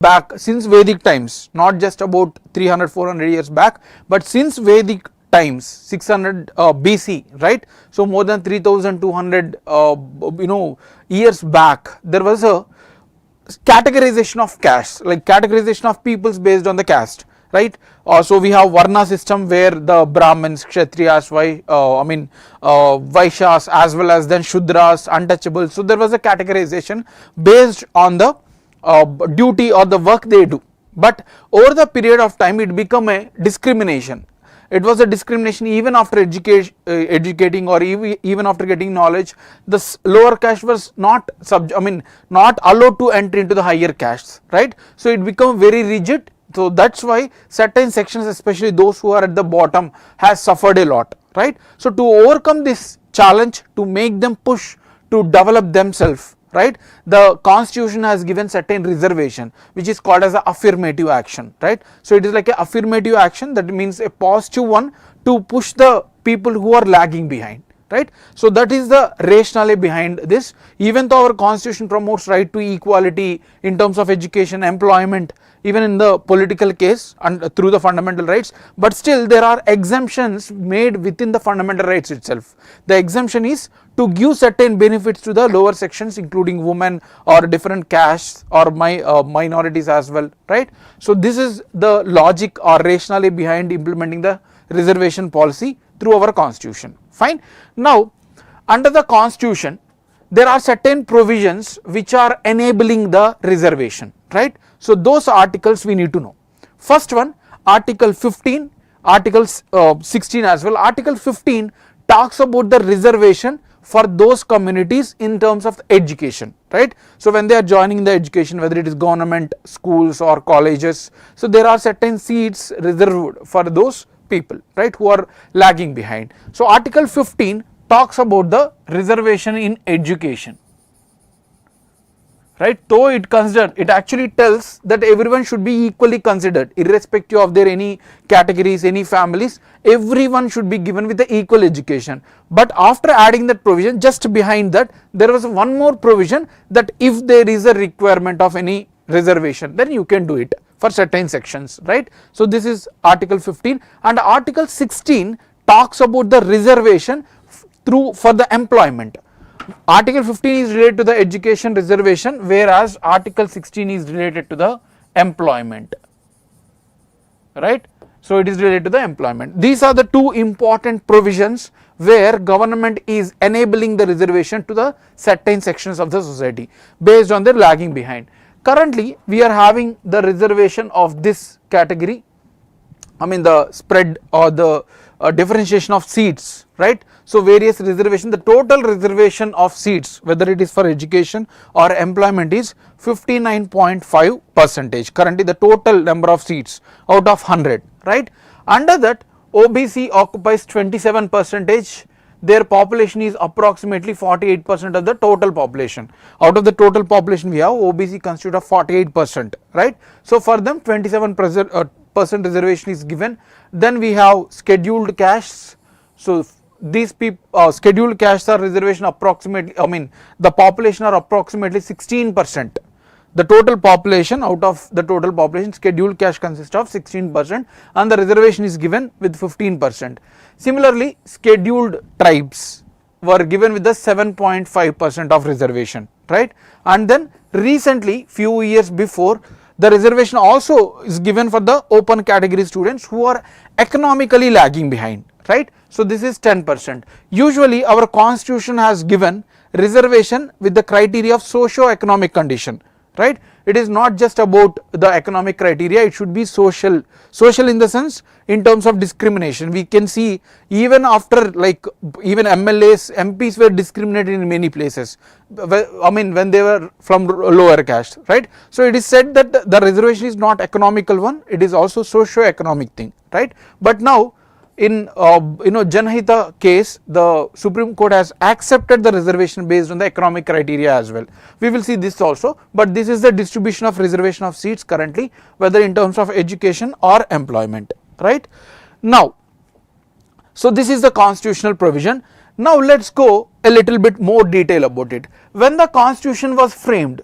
back since Vedic times, not just about 300-400 years back, but since Vedic times, 600 BC, right? So more than 3200 years back, there was a categorization of castes, like categorization of peoples based on the caste, right? So we have Varna system where the Brahmins, Kshatriyas, Vaishyas, as well as then Shudras, untouchables. So there was a categorization based on the duty or the work they do. But over the period of time, it became a discrimination. It was a discrimination even after educating or even after getting knowledge. The lower caste was not allowed to enter into the higher castes, right? So it became very rigid. So that's why certain sections, especially those who are at the bottom, has suffered a lot, right? So to overcome this challenge, to make them push to develop themselves, right, the constitution has given certain reservation which is called as a affirmative action, right? So it is like a affirmative action, that means a positive one to push the people who are lagging behind, right? So that is the rationale behind this. Even though our constitution promotes right to equality in terms of education, employment, even in the political case and through the fundamental rights, but still there are exemptions made within the fundamental rights itself. The exemption is to give certain benefits to the lower sections, including women or different castes or minorities as well, right? So this is the logic or rationale behind implementing the reservation policy through our constitution. Fine. Now under the constitution there are certain provisions which are enabling the reservation, right? So those articles we need to know. First one, article 15, article 16 as well. Article 15 talks about the reservation for those communities in terms of education, right? So when they are joining the education, whether it is government schools or colleges, so there are certain seats reserved for those people, right, who are lagging behind. So article 15 talks about the reservation in education, right? Though it actually tells that everyone should be equally considered, irrespective of their any categories, any families, everyone should be given with the equal education. But after adding that provision, just behind that there was one more provision, that if there is a requirement of any reservation, then you can do it for certain sections, right? So this is article 15, and article 16 talks about the reservation for the employment. Article 15 is related to the education reservation, whereas article 16 is related to the employment, right? So it is related to the employment. These are the two important provisions where government is enabling the reservation to the certain sections of the society based on their lagging behind. Currently we are having the reservation of this category, the spread or the differentiation of seats, right? So various reservation, the total reservation of seats, whether it is for education or employment, is 59.5%. Currently the total number of seats out of 100, right? Under that, OBC occupies 27%. Their population is approximately 48% of the total population. Out of the total population we have, OBC constitute of 48%, right? So for them 27% reservation is given. Then we have scheduled castes. So these scheduled castes are reservation approximately, the population are approximately 16%. The total population, out of the total population, scheduled caste consists of 16% and the reservation is given with 15%. Similarly, scheduled tribes were given with the 7.5% of reservation, right? And then recently, few years before, the reservation also is given for the open category students who are economically lagging behind, right? So this is 10%. Usually our constitution has given reservation with the criteria of socio-economic condition, right? It is not just about the economic criteria, it should be social in the sense in terms of discrimination. We can see even after, like, even MLAs, MPs were discriminated in many places, when they were from lower caste, right? So it is said that the reservation is not economical one, it is also socio-economic thing, right? But now in Janahita case, the Supreme Court has accepted the reservation based on the economic criteria as well. We will see this also, but this is the distribution of reservation of seats currently, whether in terms of education or employment, right? Now, so this is the constitutional provision. Now let's go a little bit more detail about it. When the constitution was framed,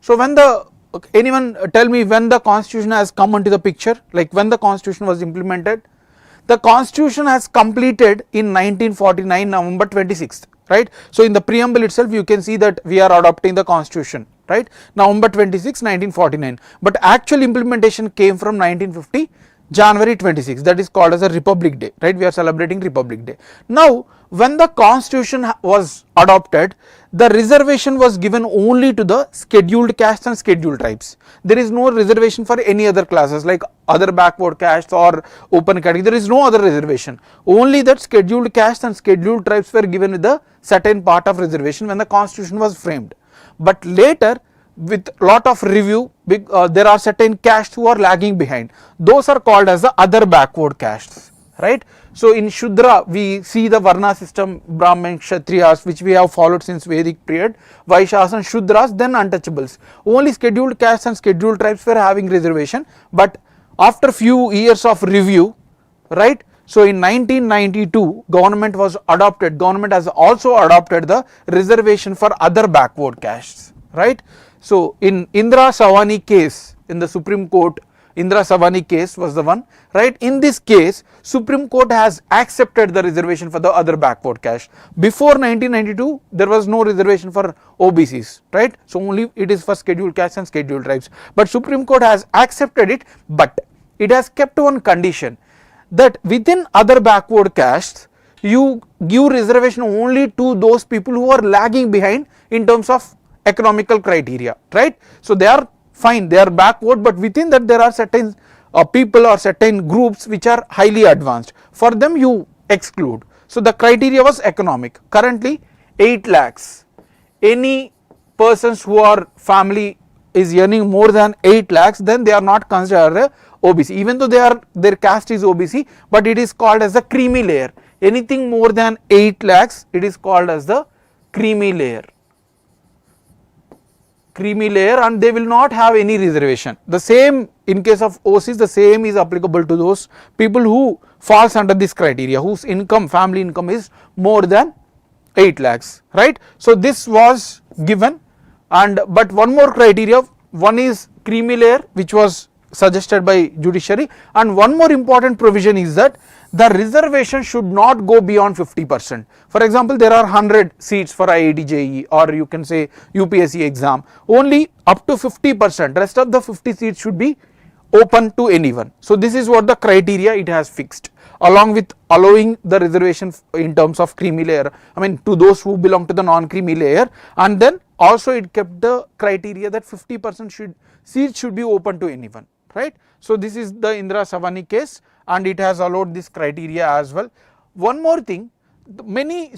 so when the Okay, anyone tell me when the constitution has come into the picture, like when the constitution was implemented? The constitution has completed in 1949 November 26th, right? So in the preamble itself you can see that we are adopting the constitution, right? November 26, 1949, but actual implementation came from 1950 January 26, that is called as a Republic Day, right? We are celebrating Republic Day. Now when the constitution was adopted, the reservation was given only to the scheduled castes and scheduled tribes. There is no reservation for any other classes like other backward castes or open category. There is no other reservation. Only that scheduled castes and scheduled tribes were given with a certain part of reservation when the constitution was framed. But later, with lot of review, there are certain castes who are lagging behind. Those are called as the other backward castes, right? So in Shudra we see the Varna system, Brahmin, Kshatriyas, which we have followed since Vedic period, Vaishyas and Shudras, then untouchables. Only scheduled castes and scheduled tribes were having reservation, but after few years of review, right? So in 1992 government has also adopted the reservation for other backward castes, right? So in Indira Savani case in the Supreme Court, Indira Savani case was the one, right? In this case Supreme Court has accepted the reservation for the other backward caste. Before 1992 there was no reservation for OBCs, right? So only it is for scheduled castes and scheduled tribes, but Supreme Court has accepted it, but it has kept one condition that within other backward castes you give reservation only to those people who are lagging behind in terms of economical criteria, right? So they are fine, they are backward, but within that there are certain people or certain groups which are highly advanced. For them you exclude. So the criteria was economic. Currently 8 lakhs. Any persons who are family is earning more than 8 lakhs, then they are not considered a OBC, even though their caste is OBC, but it is called as the creamy layer. Anything more than 8 lakhs, it is called as the creamy layer. Creamy layer, and they will not have any reservation. The same in case of OCs, the same is applicable to those people who falls under this criteria, whose income, family income is more than 8 lakhs, right? So this was given, and but one more criteria, one is creamy layer which was suggested by judiciary, and one more important provision is that the reservation should not go beyond 50%. For example, there are 100 seats for IIT JEE or you can say UPSC exam, only up to 50%, rest of the 50 seats should be open to anyone. So this is what the criteria it has fixed, along with allowing the reservation in terms of creamy layer, I mean to those who belong to the non-creamy layer, and then also it kept the criteria that 50% seats should be open to anyone, right? So this is the Indira Savani case, and it has allowed this criteria as well. One more thing, many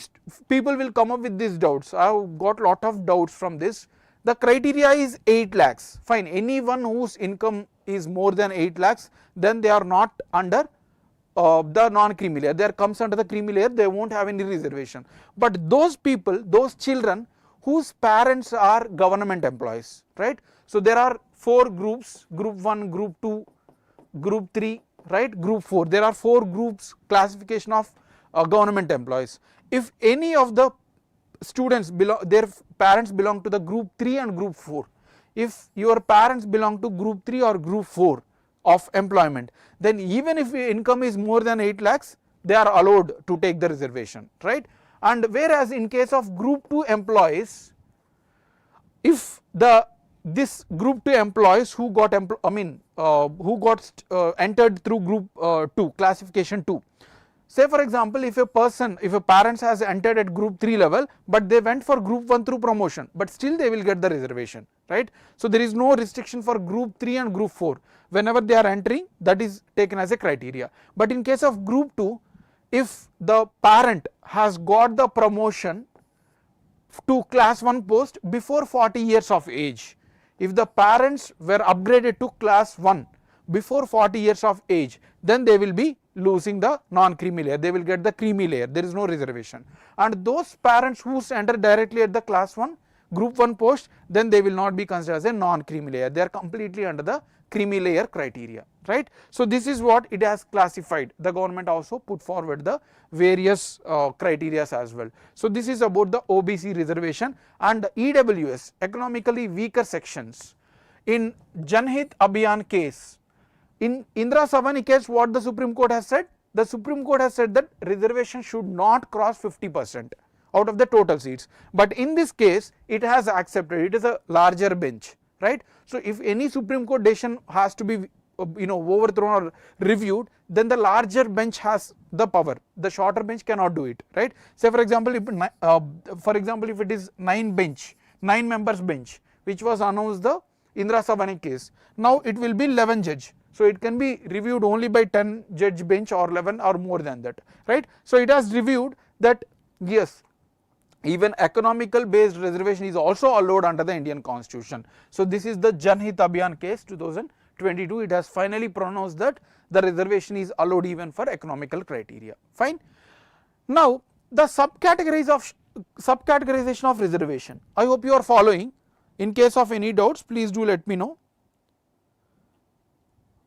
people will come up with these doubts. I have got lot of doubts from this. The criteria is 8 lakhs, fine, anyone whose income is more than 8 lakhs, then they are not under the non-creamy layer, there comes under the creamy layer, they won't have any reservation. But those people, those children whose parents are government employees, right? So there are 4 groups, group 1, group 2, group 3, right, group 4, there are 4 groups classification of government employees. If any of the students their parents belong to the group 3 and group 4, if your parents belong to group 3 or group 4 of employment, then even if your income is more than 8 lakhs, they are allowed to take the reservation, right? And whereas in case of group 2 employees, if this group 2 employees who got entered through group 2 classification 2, say for example, if a parents has entered at group 3 level, but they went for group 1 through promotion, but still they will get the reservation, right? So there is no restriction for group 3 and group 4, whenever they are entering, that is taken as a criteria. But in case of group 2, if the parent has got the promotion to class 1 post before 40 years of age, if the parents were upgraded to class 1 before 40 years of age, then they will be losing the non-creamy layer, they will get the creamy layer, there is no reservation. And those parents who enter directly at the class 1 group 1 post, then they will not be considered as a non-creamy layer, they are completely under the creamy layer criteria, right? So this is what it has classified. The government also put forward the various criteria as well. So this is about the OBC reservation. And EWS, economically weaker sections, in Janhit Abhiyan case, in Indira Savani case, what the Supreme Court has said? The Supreme Court has said that reservation should not cross 50% out of the total seats. But in this case, it has accepted, it is a larger bench, right? So if any Supreme Court decision has to be overthrown or reviewed, then the larger bench has the power, the shorter bench cannot do it, right? Say for example, if it is 9 members bench, which was announced the Indira Savani case, now it will be 11 judge. So it can be reviewed only by 10 judge bench or 11 or more than that, right? So it has reviewed that yes, even economical based reservation is also allowed under the Indian Constitution. So this is the Janhit Abhiyan case 2022, it has finally pronounced that the reservation is allowed even for economical criteria, fine. Now the subcategorization of reservation, I hope you are following. In case of any doubts, please do let me know.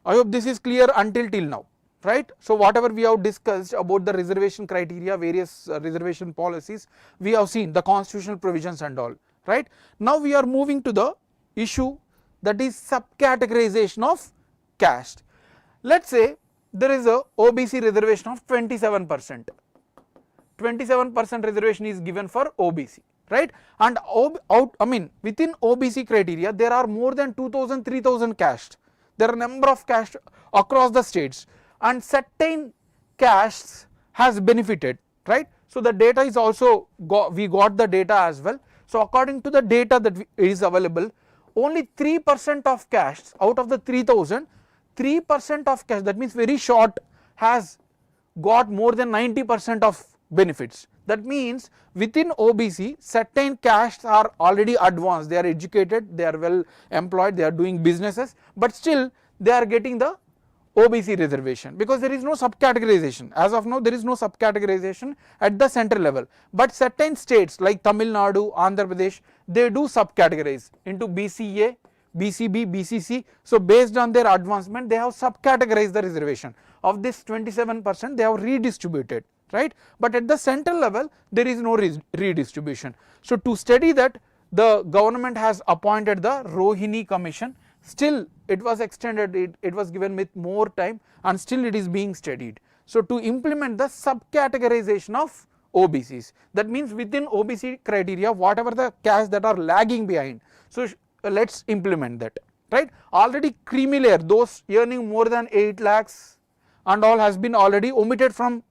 I hope this is clear till now, right? So whatever we have discussed about the reservation criteria, various reservation policies, we have seen the constitutional provisions and all, right? Now we are moving to the issue that is subcategorization of caste. Let's say there is a OBC reservation of 27%. 27% reservation is given for OBC, right? And within OBC criteria, there are more than 2000, 3000 castes. There are number of castes across the states, and certain castes has benefited, right? So the data is also we got the data as well. So according to the data that is available, only 3% of castes out of the 3000, 3% of castes, that means very short, has got more than 90% of benefits. That means within OBC, certain castes are already advanced, they are educated, they are well employed, they are doing businesses, but still they are getting the OBC reservation because there is no subcategorization. As of now, there is no subcategorization at the central level. But certain states like Tamil Nadu, Andhra Pradesh, they do subcategorize into BCA, BCB, BCC. So based on their advancement, they have subcategorized the reservation. Of this 27%, they have redistributed, right? But at the central level, there is no redistribution. So to study that, the government has appointed the Rohini Commission. Still it was extended, it was given with more time, and still it is being studied. So to implement the subcategorization of OBCs, that means within OBC criteria, whatever the castes that are lagging behind, so let's implement that, right? Already creamy layer, those earning more than 8 lakhs and all has been already omitted from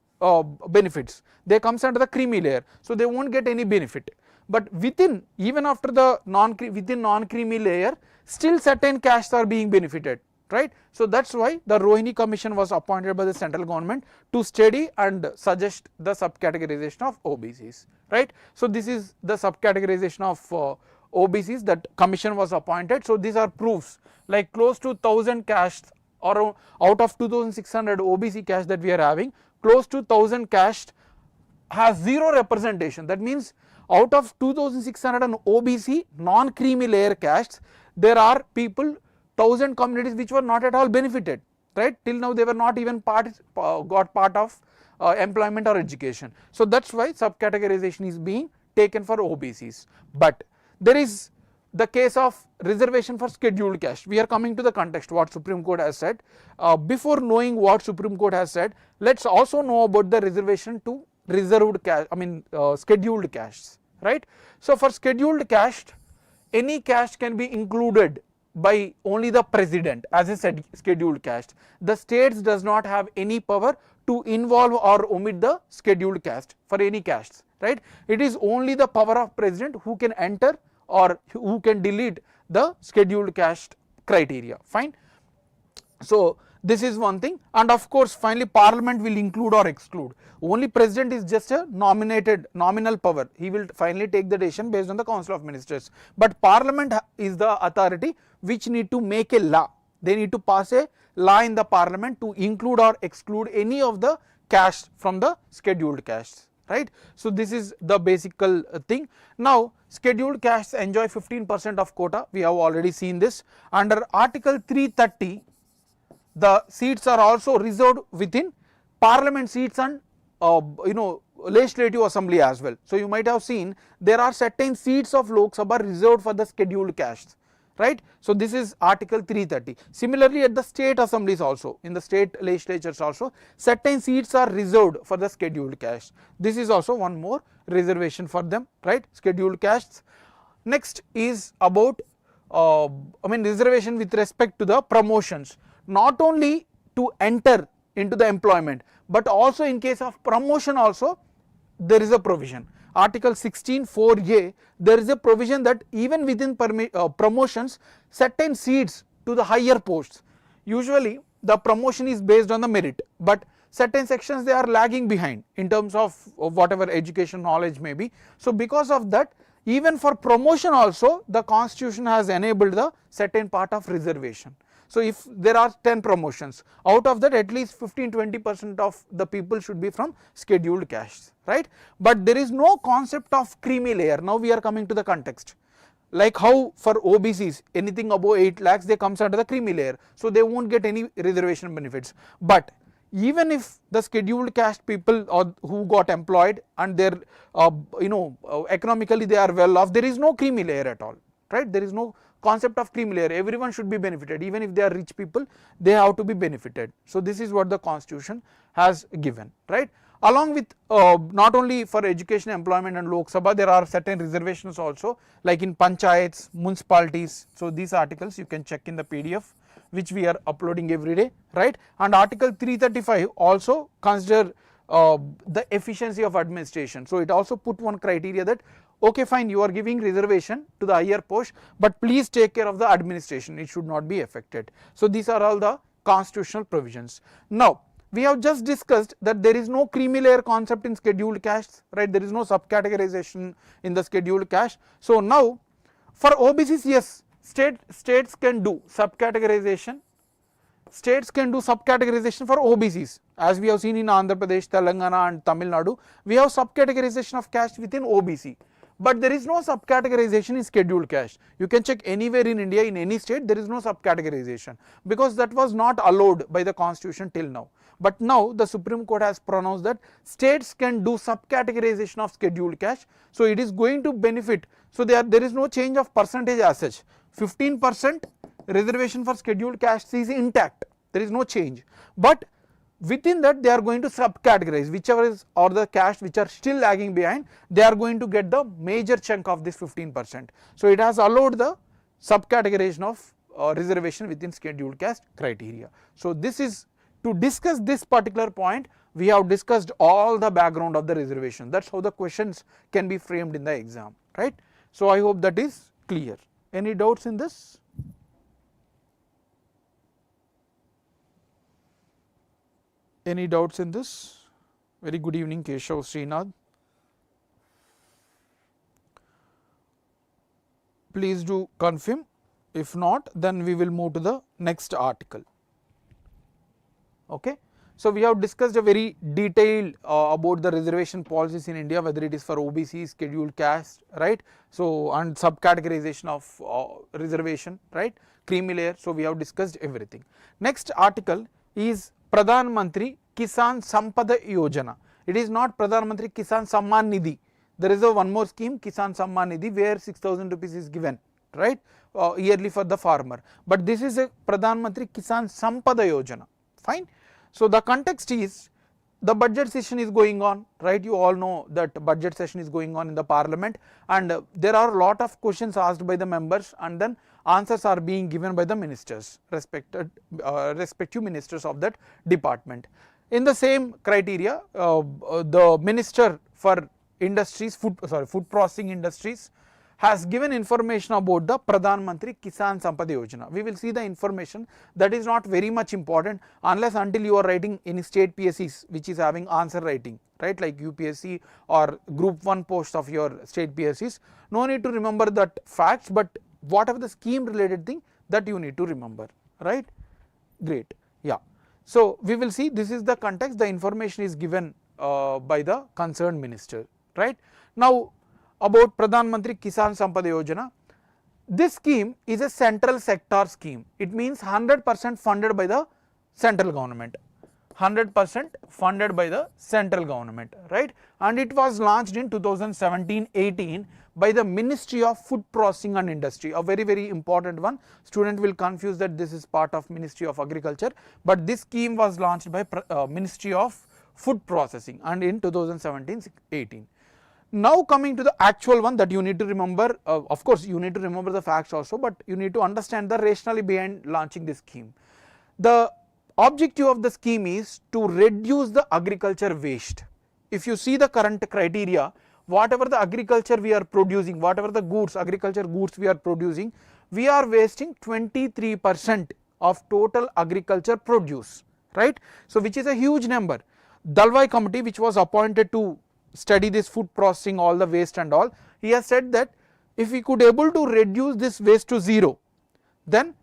benefits. They comes under the creamy layer, so they won't get any benefit. But within, even after the non-creamy layer, still certain castes are being benefited, right? So that's why the Rohini Commission was appointed by the central government to study and suggest the subcategorization of OBCs, right? So this is the subcategorization of OBCs that commission was appointed. So these are proofs, like close to 1000 castes, or out of 2600 OBC castes that we are having, close to 1000 castes has zero representation. That means out of 2600 OBC non-creamy layer castes, there are people, 1000 communities which were not at all benefited, right? Till now they were not even got part of employment or education. So that's why subcategorization is being taken for OBCs. But there is the case of reservation for scheduled caste. We are coming to the context what Supreme Court has said. Before knowing what Supreme Court has said, let's also know about the reservation to reserved caste, scheduled castes, right? So for scheduled caste, any caste can be included by only the president as a scheduled caste. The states does not have any power to involve or omit the scheduled caste for any castes, right? It is only the power of president who can enter or who can delete the scheduled caste criteria, fine. So this is one thing, and of course finally parliament will include or exclude. Only president is just a nominal power, he will finally take the decision based on the council of ministers, but parliament is the authority which need to make a law. They need to pass a law in the parliament to include or exclude any of the caste from the scheduled castes, right? So this is the basic thing. Now scheduled castes enjoy 15% of quota, we have already seen this. Under article 330, the seats are also reserved within parliament seats and legislative assembly as well. So you might have seen there are certain seats of Lok Sabha reserved for the scheduled castes, right. So this is article 330. Similarly at the state assemblies also, in the state legislatures also, certain seats are reserved for the scheduled castes. This is also one more reservation for them, right, scheduled castes. Next is about reservation with respect to the promotions, not only to enter into the employment, but also in case of promotion also there is a provision. Article 16(4)(a), there is a provision that even within promotions, certain seats to the higher posts, usually the promotion is based on the merit, but certain sections they are lagging behind in terms of whatever education knowledge may be. So because of that, even for promotion also the constitution has enabled the certain part of reservation. So if there are 10 promotions, out of that at least 15-20% of the people should be from scheduled castes, right. But there is no concept of creamy layer. Now we are coming to the context, like how for OBCs anything above 8 lakhs they comes under the creamy layer, so they won't get any reservation benefits. But even if the scheduled caste people or who got employed and they're economically they are well off, there is no creamy layer at all, right. There is no concept of creamy layer. Everyone should be benefited, even if they are rich people they have to be benefited. So this is what the constitution has given, right. Along with not only for education, employment and Lok Sabha, there are certain reservations also, like in panchayats, municipalities. So these articles you can check in the PDF which we are uploading every day, right. And article 335 also consider the efficiency of administration. So it also put one criteria that okay fine, you are giving reservation to the higher post, but please take care of the administration, it should not be affected. So these are all the constitutional provisions. Now we have just discussed that there is no creamy layer concept in scheduled castes, right. There is no sub-categorization in the scheduled caste. So now for OBCs, yes, states can do sub-categorization. States can do sub-categorization for OBCs, as we have seen in Andhra Pradesh, Telangana and Tamil Nadu. We have sub-categorization of caste within OBC, but there is no sub-categorization in scheduled caste. You can check anywhere in India, in any state, there is no sub-categorization, because that was not allowed by the constitution till now. But now the Supreme Court has pronounced that states can do sub-categorization of scheduled caste, so it is going to benefit. So there is no change of percentage as such. 15% reservation for scheduled castes is intact, there is no change, but within that they are going to sub-categorize whichever is, or the caste which are still lagging behind, they are going to get the major chunk of this 15%. So it has allowed the sub-categorization of reservation within scheduled caste criteria. So this is, to discuss this particular point, we have discussed all the background of the reservation. That's how the questions can be framed in the exam, right. So I hope that is clear. Any doubts in this? Any doubts in this? Very good evening, Keshav, Srinath. Please do confirm. If not, then we will move to the next article. Okay. So we have discussed a very detailed about the reservation policies in India, whether it is for OBC, scheduled caste, right. So and sub-categorization of reservation, right, creamy layer. So we have discussed everything. Next article is Pradhan Mantri Kisan Sampada Yojana. It is not Pradhan Mantri Kisan Samman Nidhi. There is a one more scheme, Kisan Samman Nidhi, where 6,000 rupees is given, right, yearly for the farmer. But this is a Pradhan Mantri Kisan Sampada Yojana. Fine. So the context is the budget session is going on, right. You all know that budget session is going on in the parliament, and there are a lot of questions asked by the members, and then answers are being given by the ministers, respective ministers of that department. In the same criteria, the minister for industries, food processing industries, has given information about the Pradhan Mantri Kisan Sampada Yojana. We will see the information that is not very much important unless until you are writing in state PSCs which is having answer writing, right, like UPSC or group 1 post of your state PSCs. No need to remember that facts, but whatever the scheme related thing that you need to remember, right. Great. Yeah. So we will see, this is the context, the information is given by the concerned minister, right. Now about Pradhan Mantri Kisan Sampada Yojana, this scheme is a central sector scheme. It means 100% funded by the central government, 100% funded by the central government, right. And it was launched in 2017-18 by the Ministry of Food Processing and Industry, a very important one. Student will confuse that this is part of Ministry of Agriculture, but this scheme was launched by Ministry of Food Processing and in 2017-18. Now coming to the actual one that you need to remember, of course you need to remember the facts also, but you need to understand the rationale behind launching this scheme. The objective of the scheme is to reduce the agriculture waste. If you see the current criteria, whatever the agriculture we are producing, whatever the goods, agriculture goods we are producing, we are wasting 23% of total agriculture produce, right? So which is a huge number. Dalwai committee, which was appointed to study this food processing, all the waste and all, he has said that if we could able to reduce this waste to zero, then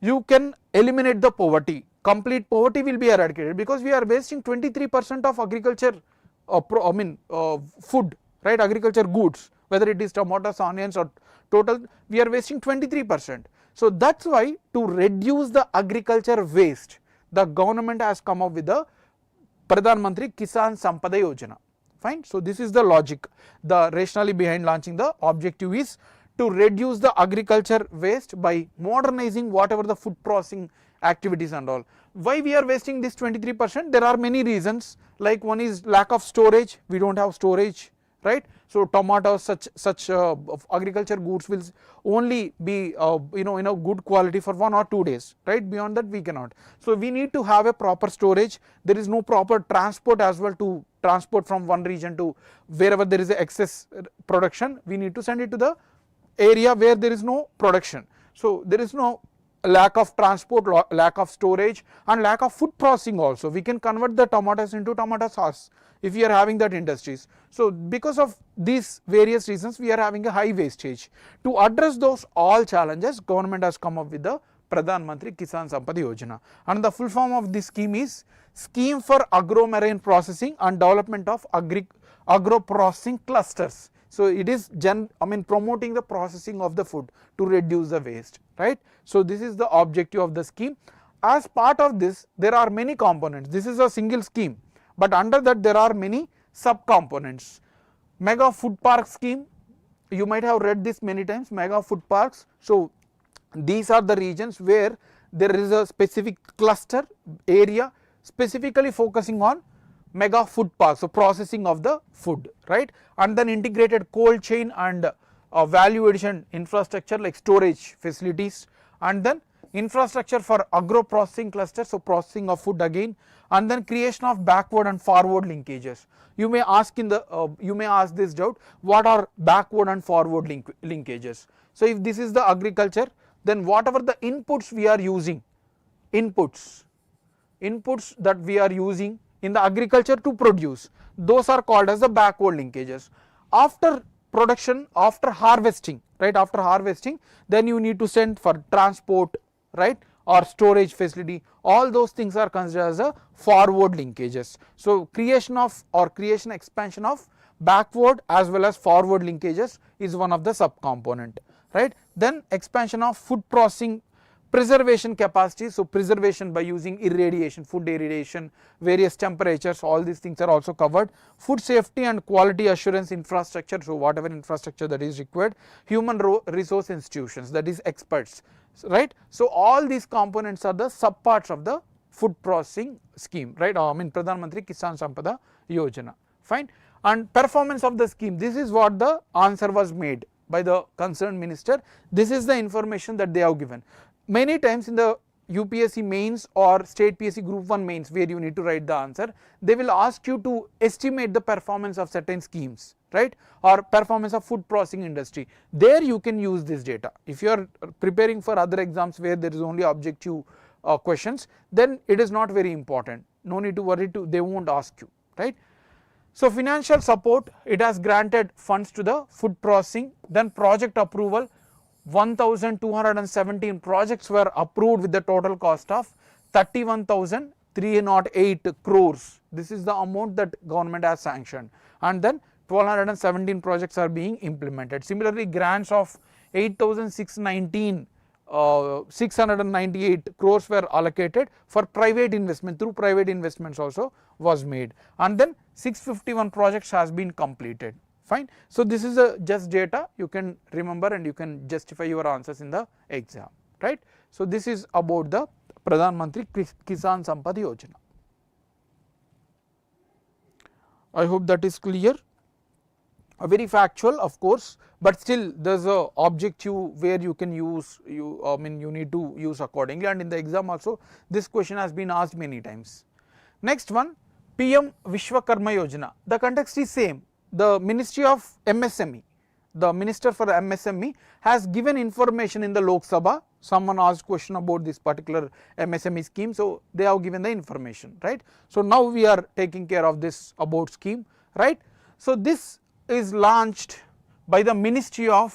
you can eliminate the poverty. Complete poverty will be eradicated, because we are wasting 23% of agriculture food, right, agriculture goods, whether it is tomatoes, onions or total, we are wasting 23%. So that's why, to reduce the agriculture waste, the government has come up with the Pradhan Mantri Kisan Sampada Yojana. Fine. So this is the logic, the rationale behind launching. The objective is to reduce the agriculture waste by modernizing whatever the food processing activities and all. Why we are wasting this 23%? There are many reasons, like one is lack of storage, we don't have storage, right? So tomatoes, such agriculture goods will only be in a good quality for 1 or 2 days, right? Beyond that we cannot. So we need to have a proper storage. There is no proper transport as well, to transport from one region to wherever there is a excess production, we need to send it to the area where there is no production. So there is no lack of transport, lack of storage and lack of food processing also. We can convert the tomatoes into tomato sauce if we are having that industries. So because of these various reasons, we are having a high wastage. To address those all challenges, government has come up with the Pradhan Mantri Kisan Sampada Yojana, and the full form of this scheme is Scheme for Agro-Marine Processing and Development of Agro-Processing Clusters. So it is promoting the processing of the food to reduce the waste, right? So this is the objective of the scheme. As part of this, there are many components. This is a single scheme, but under that there are many sub-components. Mega Food Park Scheme, you might have read this many times, mega food parks. So these are the regions where there is a specific cluster area specifically focusing on mega food parks, so processing of the food, right? And then integrated cold chain and value addition infrastructure like storage facilities, and then infrastructure for agro processing clusters, so processing of food again, and then creation of backward and forward linkages. You may ask this doubt, what are backward and forward linkages? So if this is the agriculture, then whatever the inputs we are using, inputs that we are using in the agriculture to produce, those are called as the backward linkages. After production, after harvesting, right, after harvesting, then you need to send for transport, right, or storage facility. All those things are considered as a forward linkages. So creation expansion of backward as well as forward linkages is one of the subcomponent, right? Then expansion of food processing preservation capacity, so preservation by using irradiation, food irradiation, various temperatures, all these things are also covered. Food safety and quality assurance infrastructure, so whatever infrastructure that is required. Human resource institutions, that is experts, right? So all these components are the subparts of the food processing scheme, right? Pradhan Mantri Kisan Sampada Yojana, fine. And performance of the scheme, this is what the answer was made by the concerned minister. This is the information that they have given. Many times in the UPSC mains or state PSC group 1 mains, where you need to write the answer, they will ask you to estimate the performance of certain schemes, right, or performance of food processing industry. There you can use this data. If you are preparing for other exams where there is only objective questions, then it is not very important. No need to worry, they won't ask you, right? So financial support, it has granted funds to the food processing. Then project approval, 1217 projects were approved with the total cost of 31,308 crores. This is the amount that government has sanctioned, and then 1217 projects are being implemented. Similarly, grants of 698 crores were allocated for private investment, through private investments also was made, and then 651 projects has been completed, fine. So this is a just data you can remember and you can justify your answers in the exam, right. So this is about the Pradhan Mantri Kisan Sampada Yojana. I hope that is clear. A very factual of course, but still there is a objective where you can use, you need to use accordingly, and in the exam also this question has been asked many times. Next one, PM Vishwakarma Yojana. The context is same. The Ministry of MSME, the Minister for MSME has given information in the Lok Sabha. Someone asked question about this particular MSME scheme, so they have given the information, right. So now we are taking care of this about scheme, right. So this is launched by the Ministry of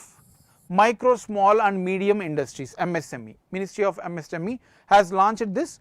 Micro, Small and Medium Industries, MSME. Ministry of MSME has launched this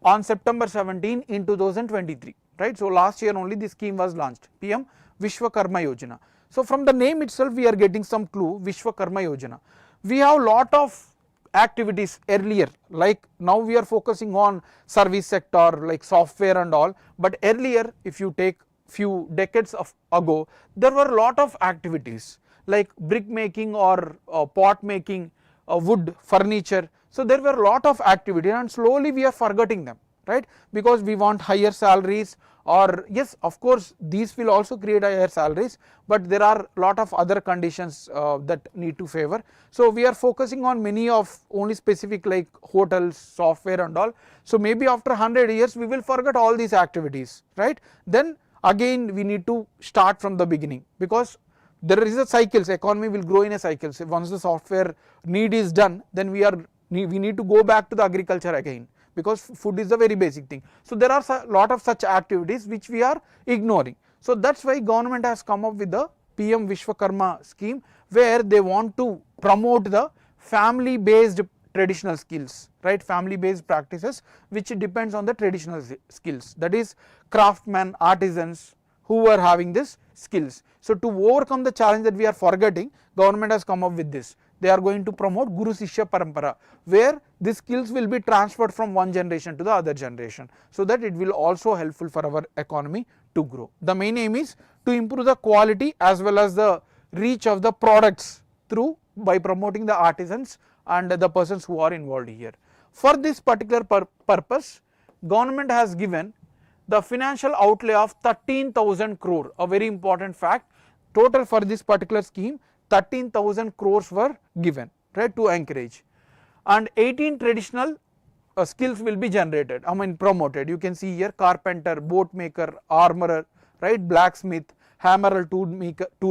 on September 17 in 2023, right. So last year only this scheme was launched, PM Vishwakarma Yojana. So from the name itself we are getting some clue, Vishwakarma Yojana. We have lot of activities earlier, like now we are focusing on service sector like software and all, but earlier if you take few decades ago there were a lot of activities like brick making or pot making, wood, furniture. So there were a lot of activity and slowly we are forgetting them, right, because we want higher salaries, or yes of course these will also create higher salaries, but there are lot of other conditions that need to favor. So we are focusing on many of only specific like hotels, software and all. So maybe after 100 years we will forget all these activities, right. Then again we need to start from the beginning, because there is a cycles, economy will grow in a cycle. So once the software need is done, then we need to go back to the agriculture again, because food is a very basic thing. So there are a lot of such activities which we are ignoring. So that is why government has come up with the PM Vishwakarma scheme, where they want to promote the family based traditional skills, right, family based practices which depends on the traditional skills, that is craftsmen, artisans who are having this skills. So to overcome the challenge that we are forgetting, government has come up with this. They are going to promote Guru Shishya Parampara, where these skills will be transferred from one generation to the other generation, so that it will also helpful for our economy to grow. The main aim is to improve the quality as well as the reach of the products through by promoting the artisans and the persons who are involved here. For this particular purpose, government has given the financial outlay of 13,000 crore, a very important fact. Total for this particular scheme 13,000 crores were given, right, to encourage, and 18 traditional skills will be generated, promoted. You can see here carpenter, boat maker, armorer, right, blacksmith, hammerer, tool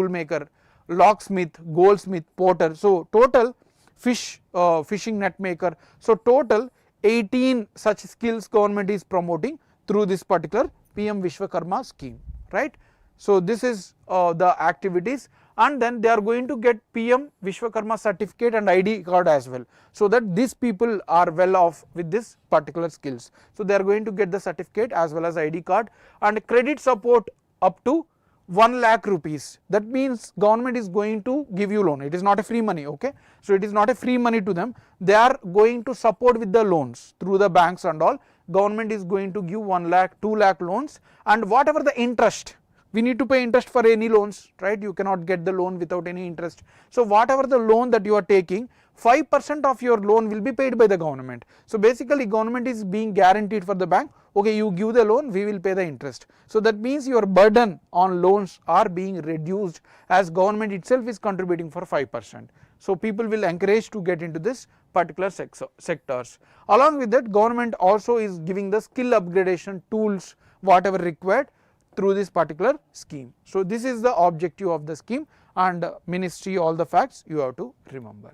maker, locksmith, goldsmith, porter. So total fishing net maker. So total 18 such skills government is promoting through this particular PM Vishwakarma scheme, right. So this is the activities, and then they are going to get PM Vishwakarma certificate and ID card as well, so that these people are well off with this particular skills. So they are going to get the certificate as well as ID card, and credit support up to 1 lakh rupees. That means government is going to give you loan, it is not a free money, okay. So it is not a free money to them, they are going to support with the loans through the banks and all. Government is going to give 1 lakh, 2 lakh loans, and whatever the interest, we need to pay interest for any loans, right, you cannot get the loan without any interest. So whatever the loan that you are taking, 5% of your loan will be paid by the government. So basically government is being guaranteed for the bank, okay, you give the loan, we will pay the interest. So that means your burden on loans are being reduced, as government itself is contributing for 5%. So people will encourage to get into this particular sectors. Along with that, government also is giving the skill upgradation tools whatever required through this particular scheme. So this is the objective of the scheme, and ministry, all the facts you have to remember.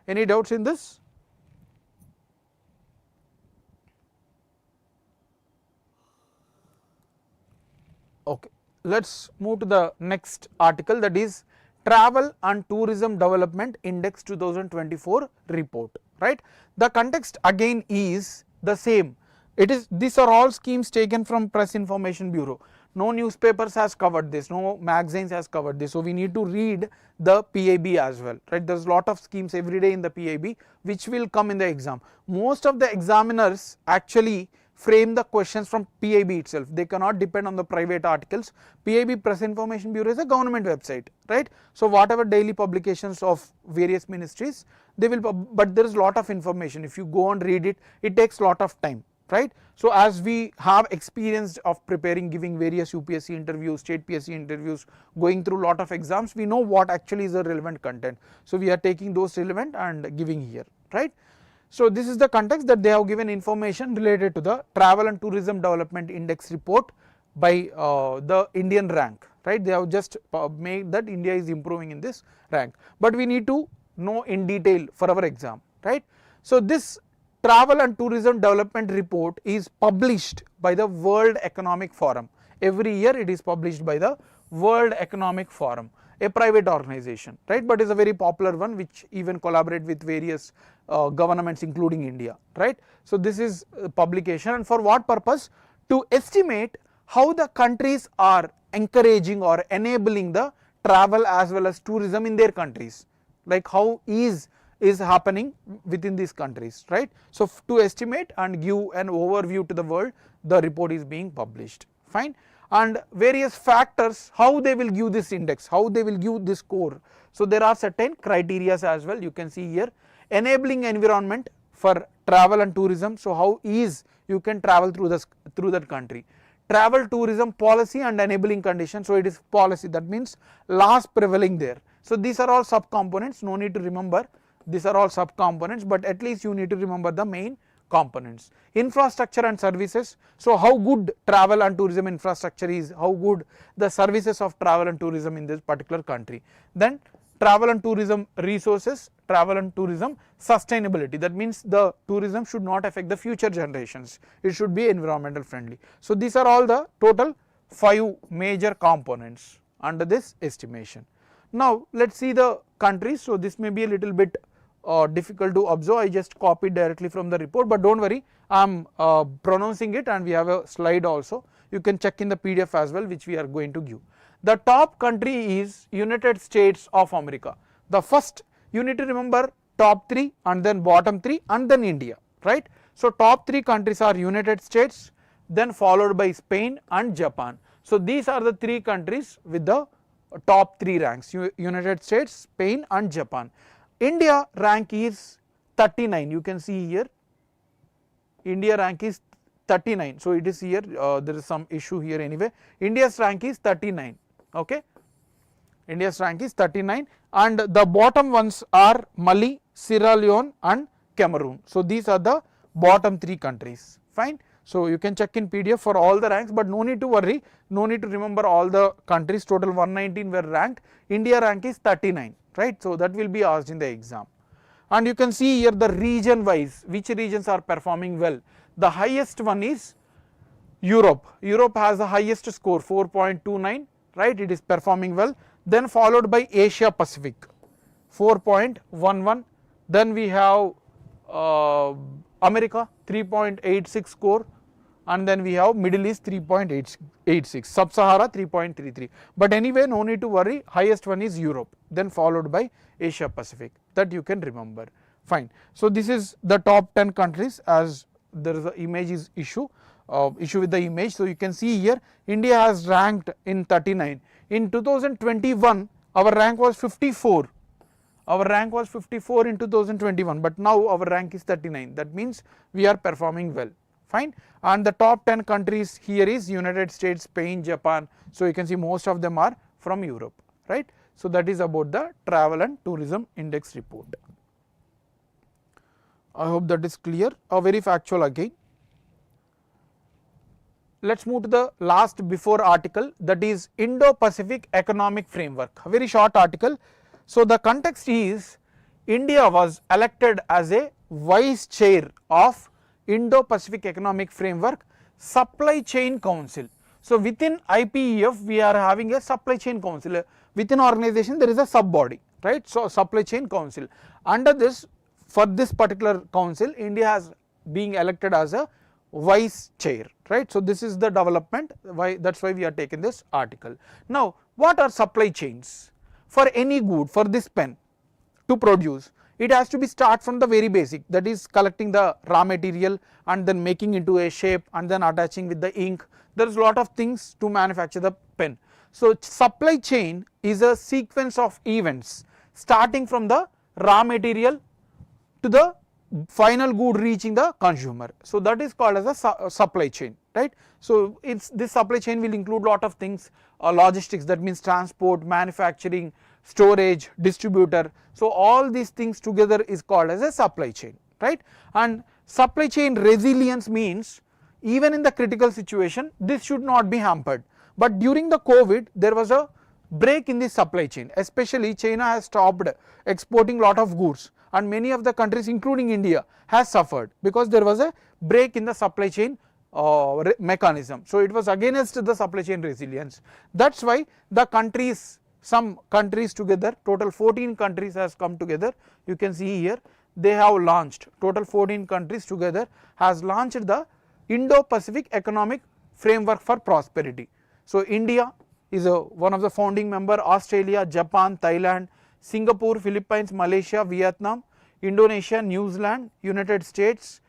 Any doubts in this? Okay, let's move to the next article, that is Travel and Tourism Development Index 2024 report, right. The context again is the same. It is, these are all schemes taken from Press Information Bureau. No newspapers has covered this, no magazines has covered this. So we need to read the PIB as well, right. There is a lot of schemes every day in the PIB which will come in the exam. Most of the examiners actually frame the questions from PIB itself. They cannot depend on the private articles. PIB, Press Information Bureau, is a government website, right? So whatever daily publications of various ministries, they will, but there is a lot of information. If you go and read it, it takes a lot of time, right? So as we have experience of preparing, giving various UPSC interviews, state PSC interviews, going through lot of exams, we know what actually is the relevant content. So we are taking those relevant and giving here, right? So this is the context that they have given information related to the Travel and Tourism Development Index report by the Indian rank, right? They have just made that India is improving in this rank, but we need to know in detail for our exam, right? So this Travel and Tourism Development Report is published by the World Economic Forum. Every year it is published by the World Economic Forum, a private organization, right? But is a very popular one which even collaborate with various governments including India, right? So this is a publication, and for what purpose? To estimate how the countries are encouraging or enabling the travel as well as tourism in their countries, like how is happening within these countries, right? So to estimate and give an overview to the world, the report is being published, fine. And various factors, how they will give this index, how they will give this score. So there are certain criteria as well, you can see here. Enabling environment for travel and tourism, so how is you can travel through that country. Travel tourism policy and enabling conditions, so it is policy, that means laws prevailing there. So these are all subcomponents, no need to remember, these are all subcomponents, but at least you need to remember the main components. Infrastructure and services, so how good travel and tourism infrastructure is, how good the services of travel and tourism in this particular country. Then travel and tourism resources, travel and tourism sustainability, that means the tourism should not affect the future generations, it should be environmental friendly. So these are all the total 5 major components under this estimation. Now let us see the countries. So this may be a little bit difficult to observe, I just copied directly from the report, but don't worry, I am pronouncing it and we have a slide also, you can check in the PDF as well which we are going to give. The top country is United States of America. The first, you need to remember top 3 and then bottom 3 and then India, right? So top 3 countries are United States, then followed by Spain and Japan. So these are the 3 countries with the top 3 ranks, United States, Spain and Japan. India rank is 39, you can see here, India rank is 39, so it is here, there is some issue here anyway, India's rank is 39, okay, India's rank is 39, and the bottom ones are Mali, Sierra Leone and Cameroon. So these are the bottom 3 countries, fine. So you can check in PDF for all the ranks, but no need to worry, no need to remember all the countries, total 119 were ranked, India rank is 39, right? So that will be asked in the exam. And you can see here the region wise, which regions are performing well. The highest one is Europe. Europe has the highest score, 4.29, right? It is performing well. Then followed by Asia Pacific, 4.11. Then we have America, 3.86 score. And then we have Middle East 3.86, Sub-Sahara 3.33. But anyway, no need to worry, highest one is Europe, then followed by Asia Pacific, that you can remember, fine. So this is the top 10 countries, as there is a image is issue with the image. So you can see here, India has ranked in 39. In 2021, our rank was 54. Our rank was 54 in 2021, but now our rank is 39. That means we are performing well. Fine, and the top 10 countries here is United States, Spain, Japan. So you can see most of them are from Europe, right? So that is about the Travel and Tourism Index report. I hope that is clear, very factual again. Let us move to the last before article, that is Indo-Pacific Economic Framework, a very short article. So the context is India was elected as a vice chair of Indo-Pacific Economic Framework Supply Chain Council. So within IPEF we are having a supply chain council, within organization there is a sub body, right? So supply chain council, under this, for this particular council, India has being elected as a vice chair, right? So this is the development, why, that's why we are taking this article. Now what are supply chains? For any good, for this pen to produce, it has to be start from the very basic, that is collecting the raw material and then making into a shape and then attaching with the ink. There is a lot of things to manufacture the pen. So supply chain is a sequence of events starting from the raw material to the final good reaching the consumer. So that is called as a supply chain, right. So this supply chain will include lot of things, logistics, that means transport, manufacturing, storage, distributor. So all these things together is called as a supply chain, right. And supply chain resilience means even in the critical situation this should not be hampered, but during the COVID there was a break in the supply chain, especially China has stopped exporting lot of goods and many of the countries including India has suffered because there was a break in the supply chain mechanism. So it was against the supply chain resilience. That is why the countries, some countries together, total 14 countries has come together, you can see here they have launched, total 14 countries together has launched the Indo-Pacific Economic Framework for Prosperity. So India is one of the founding member, Australia, Japan, Thailand, Singapore, Philippines, Malaysia, Vietnam, Indonesia, New Zealand, United States,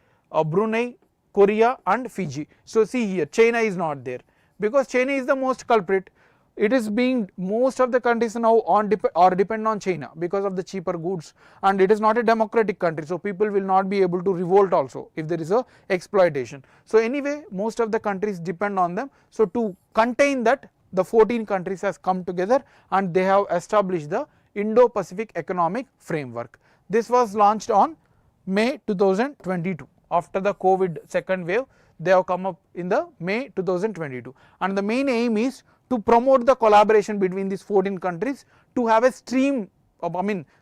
Brunei, Korea and Fiji. So see here China is not there because China is the most culprit. It is being, most of the countries now on depend on China because of the cheaper goods, and it is not a democratic country, so people will not be able to revolt also if there is a exploitation. So anyway most of the countries depend on them. So to contain that, the 14 countries has come together and they have established the Indo-Pacific Economic Framework. This was launched on May 2022. After the COVID second wave, they have come up in the May 2022, and the main aim is to promote the collaboration between these 14 countries to have a stream of,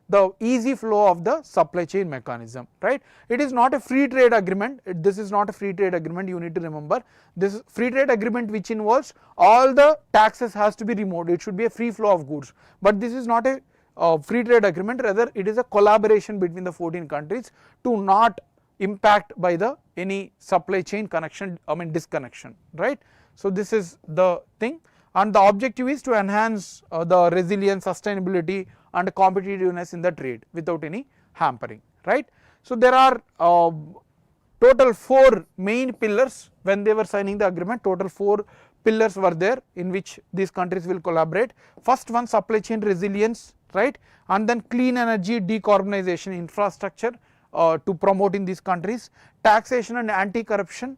the easy flow of the supply chain mechanism, right. It is not a free trade agreement, this is not a free trade agreement, you need to remember. This free trade agreement which involves all the taxes has to be removed, it should be a free flow of goods, but this is not a free trade agreement, rather it is a collaboration between the 14 countries to not impact by the any supply chain connection, disconnection, right. So this is the thing, and the objective is to enhance the resilience, sustainability and competitiveness in the trade without any hampering, right. So there are total 4 main pillars when they were signing the agreement, total 4 pillars were there in which these countries will collaborate. First one, supply chain resilience, right, and then clean energy, decarbonization, infrastructure to promote in these countries, taxation and anti-corruption,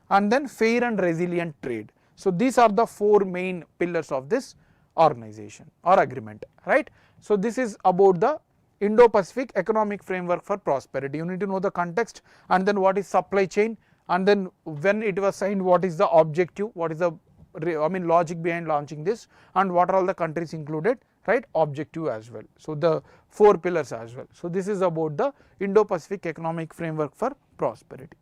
and then fair and resilient trade. So these are the 4 main pillars of this organization or agreement, right. So this is about the Indo-Pacific Economic Framework for Prosperity. You need to know the context and then what is supply chain, and then when it was signed what is the objective, what is the logic behind launching this, and what are all the countries included, right, objective as well. So the 4 pillars as well. So this is about the Indo-Pacific Economic Framework for Prosperity.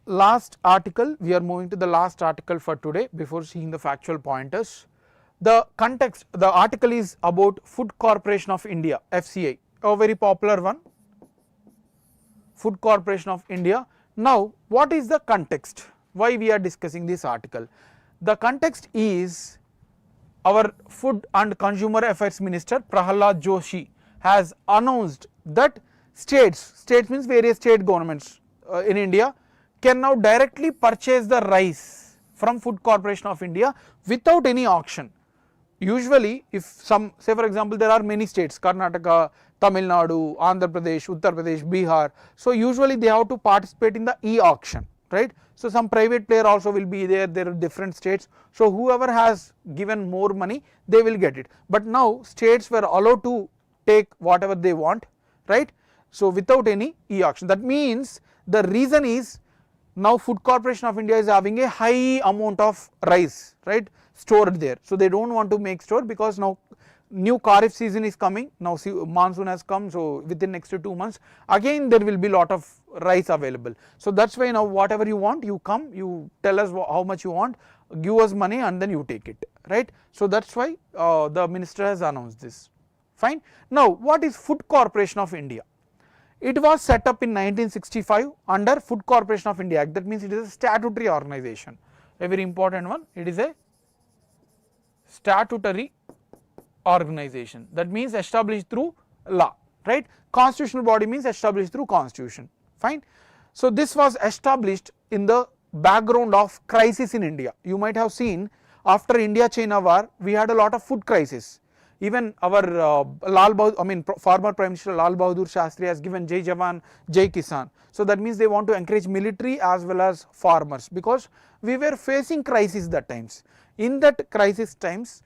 Last article, we are moving to the last article for today before seeing the factual pointers. The context, the article is about Food Corporation of India, FCI, a very popular one, Food Corporation of India. Now what is the context, why we are discussing this article? The context is our Food and Consumer Affairs Minister Prahalad Joshi has announced that states means various state governments in India can now directly purchase the rice from Food Corporation of India without any auction. Usually if some, say for example there are many states, Karnataka, Tamil Nadu, Andhra Pradesh, Uttar Pradesh, Bihar, so usually they have to participate in the e-auction, right. So some private player also will be there, there are different states, so whoever has given more money they will get it, but now states were allowed to take whatever they want, right. So without any e-auction, that means the reason is now Food Corporation of India is having a high amount of rice, right, stored there. So they do not want to make store because now new Kharif season is coming, now monsoon has come, so within next 2 months again there will be lot of rice available. So that is why now whatever you want, you come, you tell us how much you want, give us money and then you take it, right. So that is why the minister has announced this, fine. Now what is Food Corporation of India? It was set up in 1965 under Food Corporation of India Act, that means it is a statutory organization, a very important one, it is a statutory organization, that means established through law, right? Constitutional body means established through constitution, fine. So this was established in the background of crisis in India. You might have seen after India-China war, we had a lot of food crisis. Even our former Prime Minister Lal Bahadur Shastri has given Jai Jawan, Jai Kisan. So that means they want to encourage military as well as farmers, because we were facing crisis that times. In that crisis times,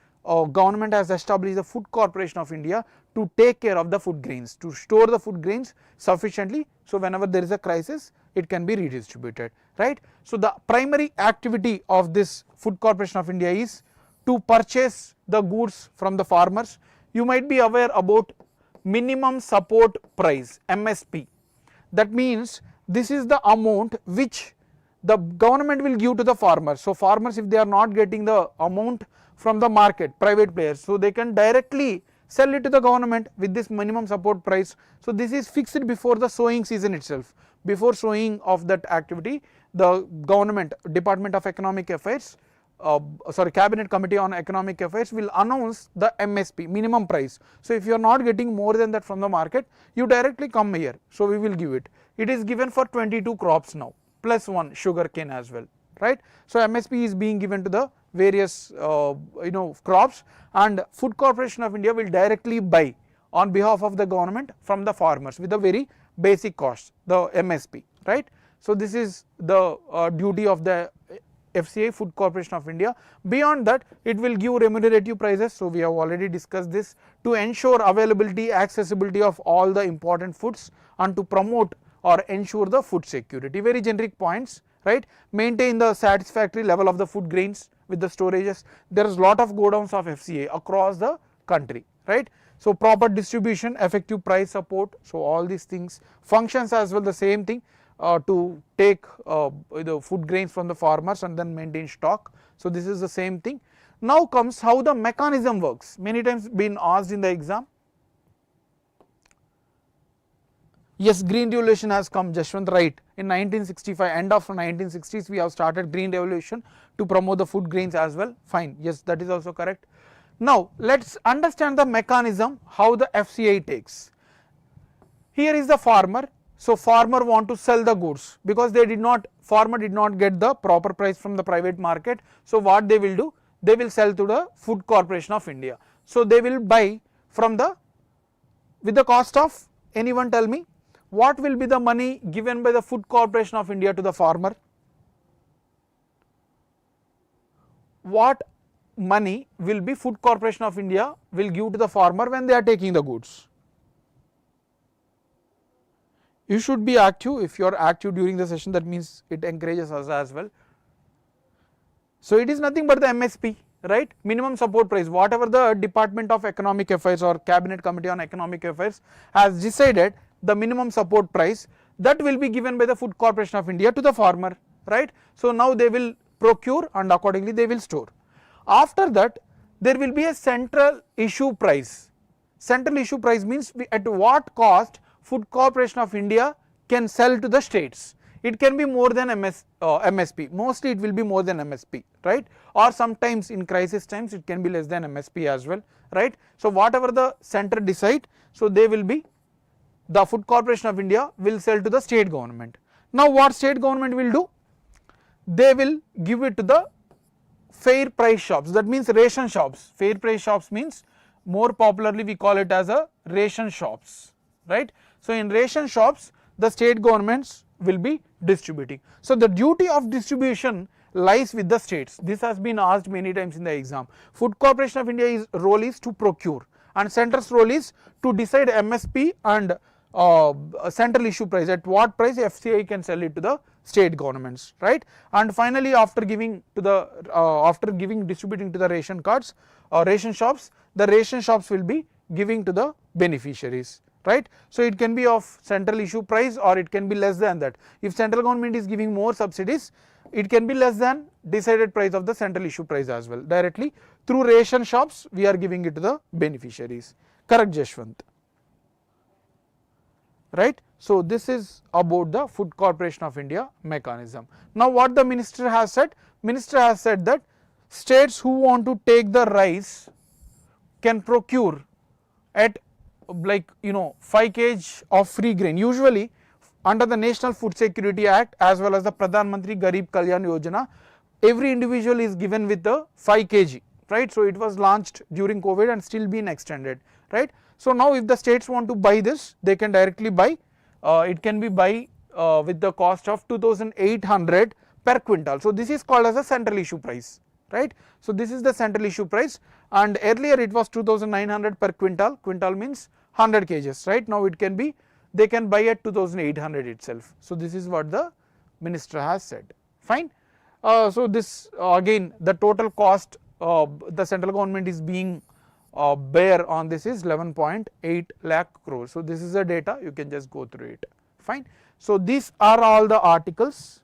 government has established the Food Corporation of India to take care of the food grains, to store the food grains sufficiently, so whenever there is a crisis it can be redistributed, right. So the primary activity of this Food Corporation of India is to purchase the goods from the farmers. You might be aware about minimum support price, MSP. That means this is the amount which the government will give to the farmers. So farmers, if they are not getting the amount from the market, private players, so they can directly sell it to the government with this minimum support price. So this is fixed before the sowing season itself. Before sowing of that activity, the government, Department of Economic Affairs, Cabinet Committee on Economic Affairs will announce the MSP, minimum price. So if you are not getting more than that from the market, you directly come here, so we will give it. It is given for 22 crops now, plus one sugarcane as well, right. So MSP is being given to the various crops, and Food Corporation of India will directly buy on behalf of the government from the farmers with a very basic cost, the MSP, right. So this is the duty of the FCI, Food Corporation of India. Beyond that, it will give remunerative prices. So we have already discussed this, to ensure availability, accessibility of all the important foods, and to promote or ensure the food security. Very generic points, right. Maintain the satisfactory level of the food grains with the storages. There is lot of godowns of FCA across the country, right. So proper distribution, effective price support. So all these things, functions as well the same thing, to take the food grains from the farmers and then maintain stock. So this is the same thing. Now comes how the mechanism works. Many times been asked in the exam. Yes, Green Revolution has come, Jashwant, right. In 1965, end of 1960s, we have started Green Revolution to promote the food grains as well. Fine, yes, that is also correct. Now let us understand the mechanism, how the FCI takes. Here is the farmer. So farmer want to sell the goods, because farmer did not get the proper price from the private market. So what they will do, they will sell to the Food Corporation of India. So they will buy from with the cost of, anyone tell me, what will be the money given by the Food Corporation of India to the farmer? What money will be Food Corporation of India will give to the farmer when they are taking the goods? You should be active. If you are active during the session, that means it encourages us as well. So it is nothing but the MSP, right, minimum support price, whatever the Department of Economic Affairs or Cabinet Committee on Economic Affairs has decided, the minimum support price, that will be given by the Food Corporation of India to the farmer, right. So now they will procure and accordingly they will store. After that, there will be a central issue price. Central issue price means at what cost Food Corporation of India can sell to the states. It can be more than MSP, mostly it will be more than MSP, right, or sometimes in crisis times it can be less than MSP as well, right. So whatever the center decide, so they will be, the Food Corporation of India will sell to the state government. Now what state government will do? They will give it to the fair price shops, that means ration shops. Fair price shops means, more popularly we call it as a ration shops, right. So in ration shops, the state governments will be distributing. So the duty of distribution lies with the states. This has been asked many times in the exam. Food Corporation of India's role is to procure, and center's role is to decide MSP and central issue price, at what price FCI can sell it to the state governments, right. And finally, after giving distributing to the ration cards or ration shops, the ration shops will be giving to the beneficiaries, right. So it can be of central issue price or it can be less than that. If central government is giving more subsidies, it can be less than decided price of the central issue price as well. Directly through ration shops we are giving it to the beneficiaries. Correct, Jashwant, right. So this is about the Food Corporation of India mechanism. Now what the minister has said? Minister has said that states who want to take the rice can procure at 5 kg of free grain. Usually under the National Food Security Act as well as the Pradhan Mantri Garib Kalyan Yojana, every individual is given with the 5 kg, right. So it was launched during COVID and still been extended, right. So now if the states want to buy this, they can directly buy, it can be buy with the cost of 2,800 per quintal. So this is called as a central issue price, right. So this is the central issue price, and earlier it was 2,900 per quintal, quintal means 100 kgs, right. Now it can be, they can buy at 2,800 itself. So this is what the minister has said, fine. So this again the total cost the central government is being bear on this is 11.8 lakh crores. So this is the data, you can just go through it, fine. So these are all the articles.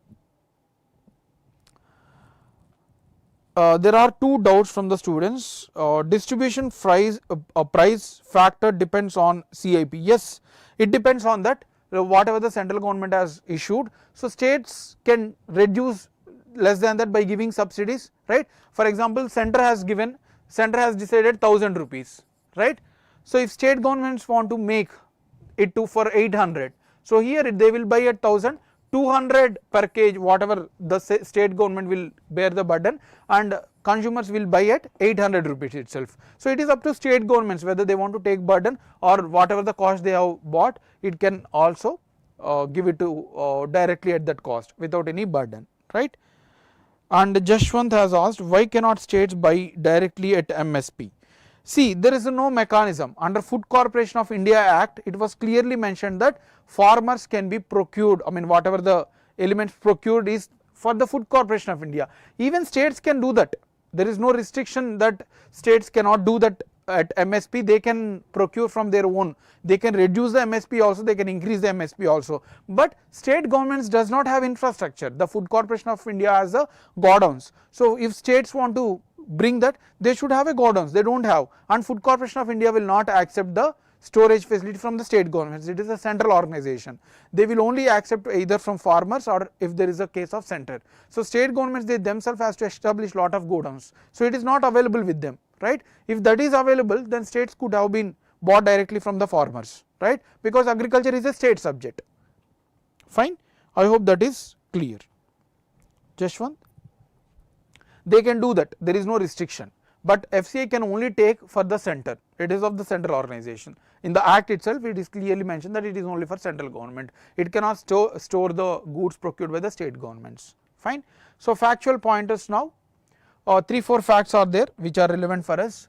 There are two doubts from the students. Distribution price factor depends on CIP. Yes, it depends on that, whatever the central government has issued. So states can reduce less than that by giving subsidies, right. For example, center has decided 1,000 rupees, right. So if state governments want to make it to for 800, so here they will buy at 1,000, 200 per kg, whatever the state government will bear the burden, and consumers will buy at 800 rupees itself. So it is up to state governments whether they want to take burden or whatever the cost they have bought, it can also give it to directly at that cost without any burden, right. And Jashwant has asked, why cannot states buy directly at MSP? See, there is no mechanism. Under Food Corporation of India Act, it was clearly mentioned that farmers can be procured, I mean whatever the elements procured is for the Food Corporation of India. Even states can do that. There is no restriction that states cannot do that at MSP, they can procure from their own. They can reduce the MSP also, they can increase the MSP also. But state governments does not have infrastructure. The Food Corporation of India has the godowns. So if states want to bring that, they should have a godowns, they don't have, and Food Corporation of India will not accept the storage facility from the state governments. It is a central organization. They will only accept either from farmers or if there is a case of center. So state governments, they themselves has to establish lot of godowns. So it is not available with them, right. If that is available, then states could have been bought directly from the farmers, right, because agriculture is a state subject, fine. I hope that is clear. Jashwant, they can do that, there is no restriction, but FCI can only take for the center, it is of the central organization. In the act itself, it is clearly mentioned that it is only for central government, it cannot store the goods procured by the state governments, fine. So factual pointers now, 3-4 facts are there which are relevant for us.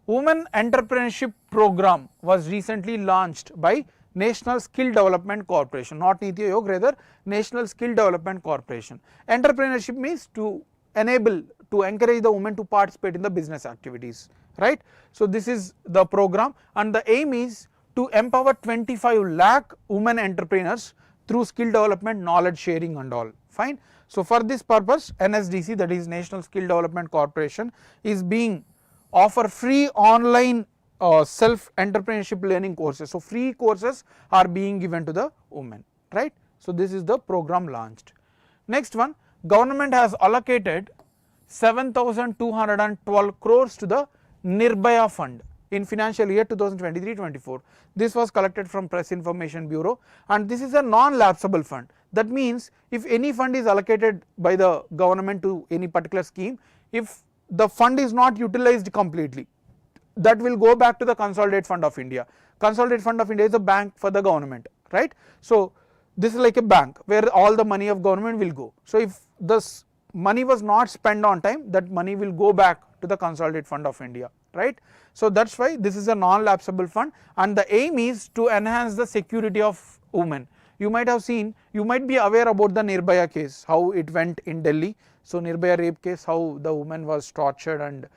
Women Entrepreneurship Program was recently launched by National Skill Development Corporation, not Niti Aayog, rather National Skill Development Corporation. Entrepreneurship means to enable, to encourage the women to participate in the business activities, right. So this is the program, and the aim is to empower 25 lakh women entrepreneurs through skill development, knowledge sharing and all, fine. So for this purpose, NSDC, that is National Skill Development Corporation, is being offer free online self entrepreneurship learning courses. So free courses are being given to the women, right. So this is the program launched. Next one, government has allocated 7,212 crores to the Nirbhaya fund in financial year 2023-24. This was collected from Press Information Bureau, and this is a non-lapsable fund. That means if any fund is allocated by the government to any particular scheme, if the fund is not utilized completely, that will go back to the Consolidated Fund of India. Consolidated Fund of India is a bank for the government, right. So this is like a bank where all the money of government will go. So if this money was not spent on time, that money will go back to the Consolidated Fund of India, right. So that's why this is a non-lapsable fund, and the aim is to enhance the security of women. You might have seen, you might be aware about the Nirbhaya case, how it went in Delhi. So Nirbhaya rape case, how the woman was tortured and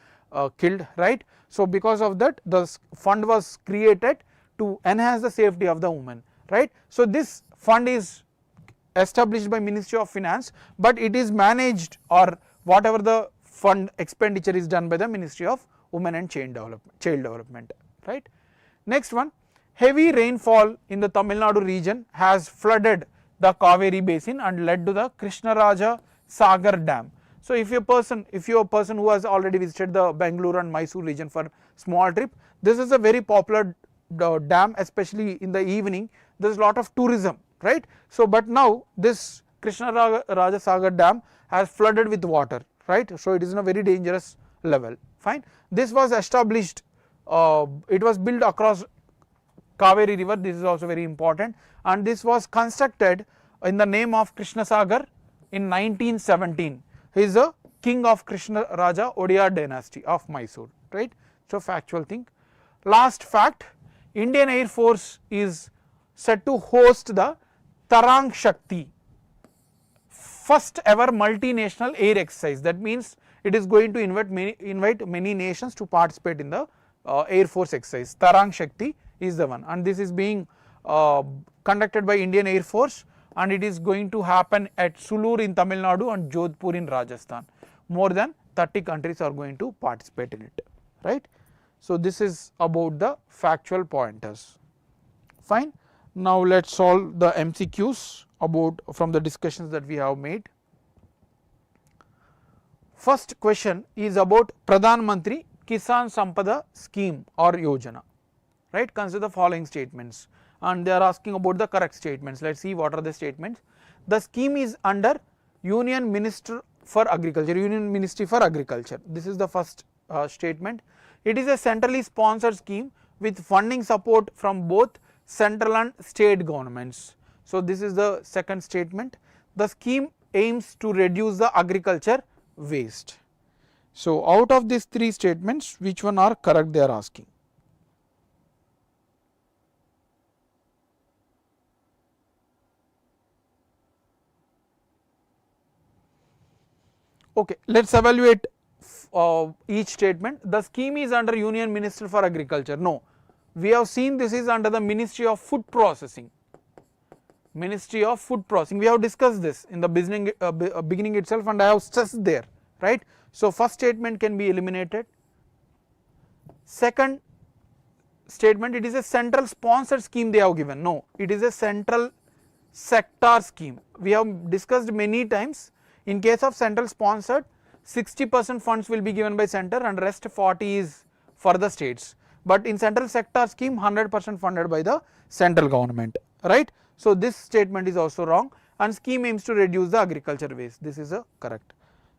killed, right. So because of that, the fund was created to enhance the safety of the woman, right. So this fund is established by Ministry of Finance, but it is managed, or whatever the fund expenditure is done by the Ministry of Women and Child Development, right. Next one, heavy rainfall in the Tamil Nadu region has flooded the Kaveri basin and led to the Krishnaraja Sagar Dam. So if you are a person who has already visited the Bangalore and Mysore region for small trip, this is a very popular dam, especially in the evening. There is a lot of tourism, right? So but now this Krishna Raja Sagar dam has flooded with water, right? So it is in a very dangerous level. Fine. This was established, it was built across Kaveri river, this is also very important, and this was constructed in the name of Krishna Sagar in 1917. He is a king of Krishna Raja Odia dynasty of Mysore, right? So factual thing. Last fact, Indian Air Force is set to host the Tarang Shakti, first ever multinational air exercise. That means it is going to invite many nations to participate in the Air Force exercise. Tarang Shakti is the one, and this is being conducted by Indian Air Force, and it is going to happen at Sulur in Tamil Nadu and Jodhpur in Rajasthan. More than 30 countries are going to participate in it, right? So this is about the factual pointers. Fine. Now let us solve the MCQs about from the discussions that we have made. First question is about Pradhan Mantri Kisan Sampada scheme or Yojana, right? Consider the following statements, and they are asking about the correct statements. Let us see what are the statements. The scheme is under Union Minister for Agriculture, Union Ministry for Agriculture. This is the first statement. It is a centrally sponsored scheme with funding support from both central and state governments. So this is the second statement. The scheme aims to reduce the agriculture waste. So out of these three statements, which one are correct, they are asking. Okay, let us evaluate each statement. The scheme is under Union Ministry for Agriculture. No, we have seen this is under the Ministry of Food Processing. Ministry of Food Processing. We have discussed this in the beginning itself, and I have stressed there, right? So first statement can be eliminated. Second statement, it is a central sponsored scheme they have given. No, it is a central sector scheme. We have discussed many times. In case of central sponsored, 60% funds will be given by center and rest 40 is for the states. But in central sector scheme, 100% funded by the central government, right? So this statement is also wrong, and scheme aims to reduce the agriculture waste. This is a correct.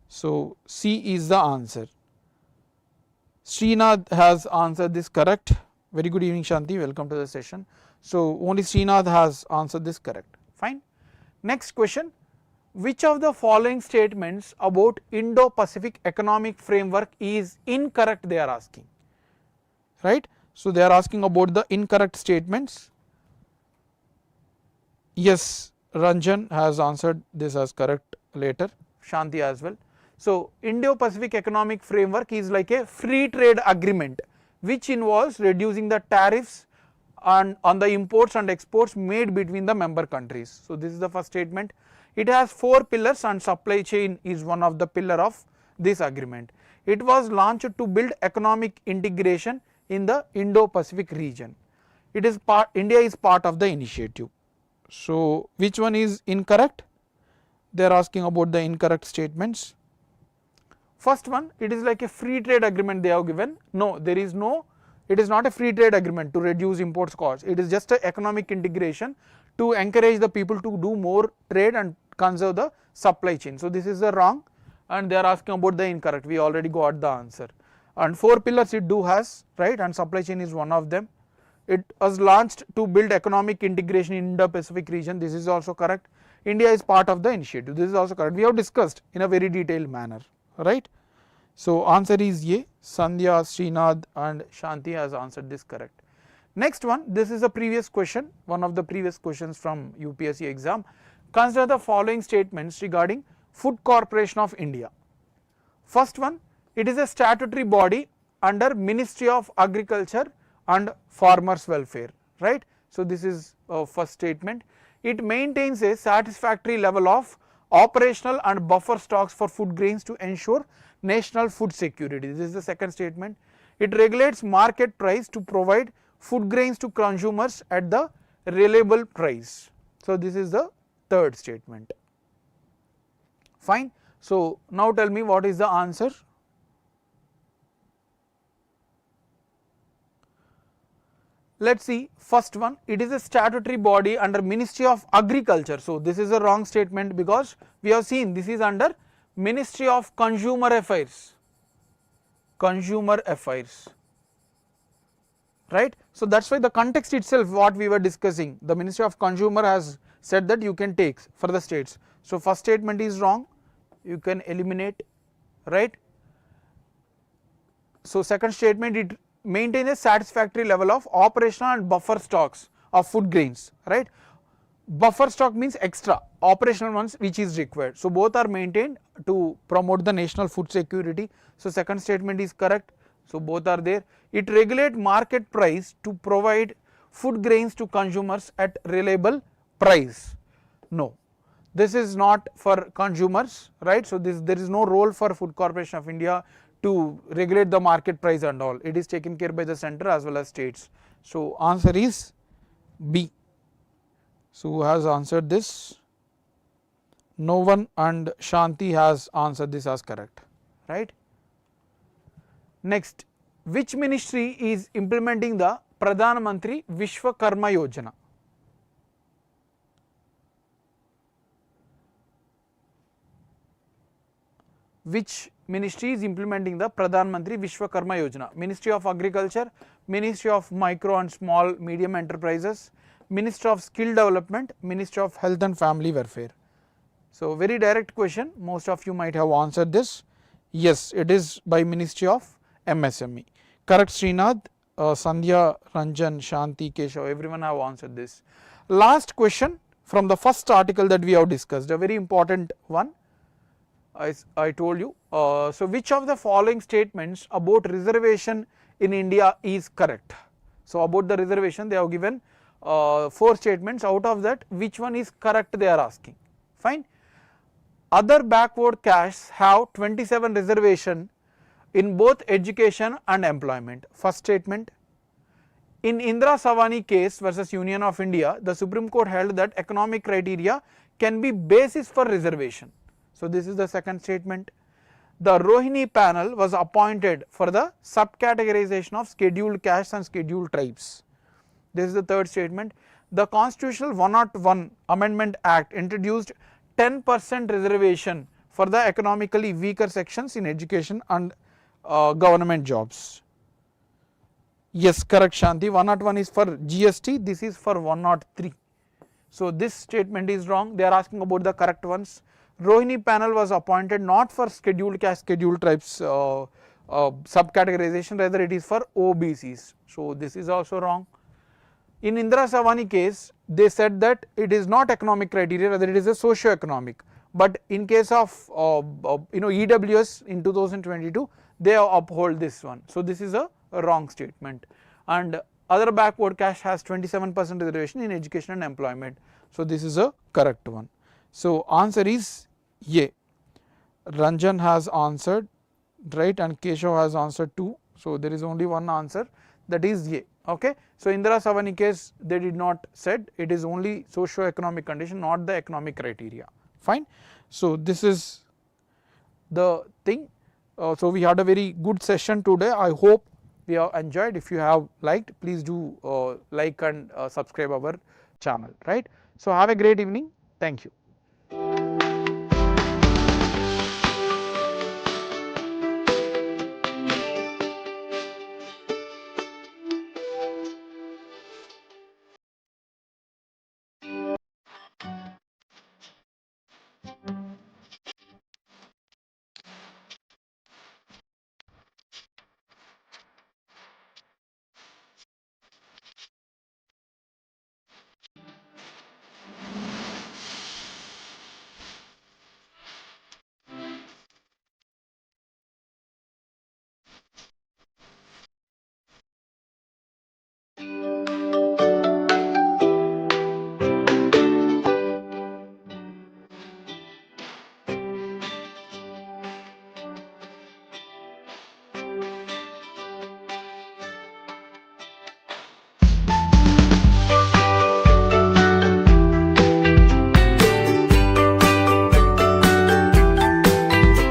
So C is the answer. Srinath has answered this correct. Very good evening, Shanti, welcome to the session. So only Srinath has answered this correct. Fine. Next question. Which of the following statements about Indo-Pacific economic framework is incorrect, they are asking, right? So they are asking about the incorrect statements. Yes, Ranjan has answered this as correct later, Shanti as well. So Indo-Pacific economic framework is like a free trade agreement which involves reducing the tariffs on the imports and exports made between the member countries. So this is the first statement. It has 4 pillars and supply chain is one of the pillar of this agreement. It was launched to build economic integration in the Indo-Pacific region. It is India is part of the initiative. So which one is incorrect? They are asking about the incorrect statements. First one, it is like a free trade agreement they have given. No, there is no, it is not a free trade agreement to reduce imports costs. It is just an economic integration to encourage the people to do more trade and conserve the supply chain. So this is the wrong, and they are asking about the incorrect. We already got the answer. And 4 pillars it do has, right, and supply chain is one of them. It was launched to build economic integration in Indo-Pacific region. This is also correct. India is part of the initiative. This is also correct. We have discussed in a very detailed manner, right? So answer is A. Sandhya, Srinath and Shanti has answered this correct. Next one, this is a previous question, one of the previous questions from UPSC exam. Consider the following statements regarding Food Corporation of India. First one, it is a statutory body under Ministry of Agriculture and Farmers Welfare, right? So this is first statement. It maintains a satisfactory level of operational and buffer stocks for food grains to ensure national food security. This is the second statement. It regulates market price to provide food grains to consumers at the reliable price. So this is the third statement. Fine. So now tell me what is the answer. Let us see first one, it is a statutory body under Ministry of Agriculture. So this is a wrong statement because we have seen this is under Ministry of Consumer Affairs, right. So that is why the context itself what we were discussing, the Ministry of Consumer has said that you can take for the states. So first statement is wrong, you can eliminate, right. So second statement, it maintain a satisfactory level of operational and buffer stocks of food grains, right. Buffer stock means extra, operational ones which is required. So both are maintained to promote the national food security. So second statement is correct. So both are there. It regulate market price to provide food grains to consumers at reliable price. No, this is not for consumers, right. So there is no role for Food Corporation of India to regulate the market price and all, it is taken care by the center as well as states. So answer is B. So who has answered this? No one, and Shanti has answered this as correct, right. Next, which ministry is implementing the Pradhan Mantri Vishwakarma Yojana? Which ministry is implementing the Pradhan Mantri Vishwakarma Yojana? Ministry of Agriculture, Ministry of Micro and Small Medium Enterprises, Ministry of Skill Development, Ministry of Health and Family Welfare. So very direct question, most of you might have answered this. Yes, it is by Ministry of MSME. Correct, Srinath, Sandhya, Ranjan, Shanti, Keshav, everyone have answered this. Last question from the first article that we have discussed, a very important one. I told you. So which of the following statements about reservation in India is correct? So about the reservation they have given 4 statements, out of that which one is correct they are asking. Fine. Other backward castes have 27 reservation in both education and employment. First statement. In Indira Savani case versus Union of India, the Supreme Court held that economic criteria can be basis for reservation. So this is the second statement. The Rohini panel was appointed for the sub-categorization of scheduled castes and scheduled tribes. This is the third statement. The Constitutional 101 Amendment Act introduced 10% reservation for the economically weaker sections in education and government jobs. Yes, correct, Shanti. 101 is for GST, this is for 103. So this statement is wrong, they are asking about the correct ones. Rohini panel was appointed not for scheduled caste, scheduled tribes sub-categorization, rather it is for OBCs. So this is also wrong. In Indira Savani case, they said that it is not economic criteria, rather it is a socio-economic. But in case of EWS in 2022, they uphold this one. So this is a wrong statement. And other backward caste has 27% reservation in education and employment. So this is a correct one. So answer is A. Ranjan has answered, right, and Keshav has answered 2. So there is only one answer, that is A. Okay. So Indira Savani case they did not said, it is only socio-economic condition, not the economic criteria. Fine. So this is the thing. So we had a very good session today. I hope we have enjoyed. If you have liked, please do like and subscribe our channel, right. So have a great evening. Thank you.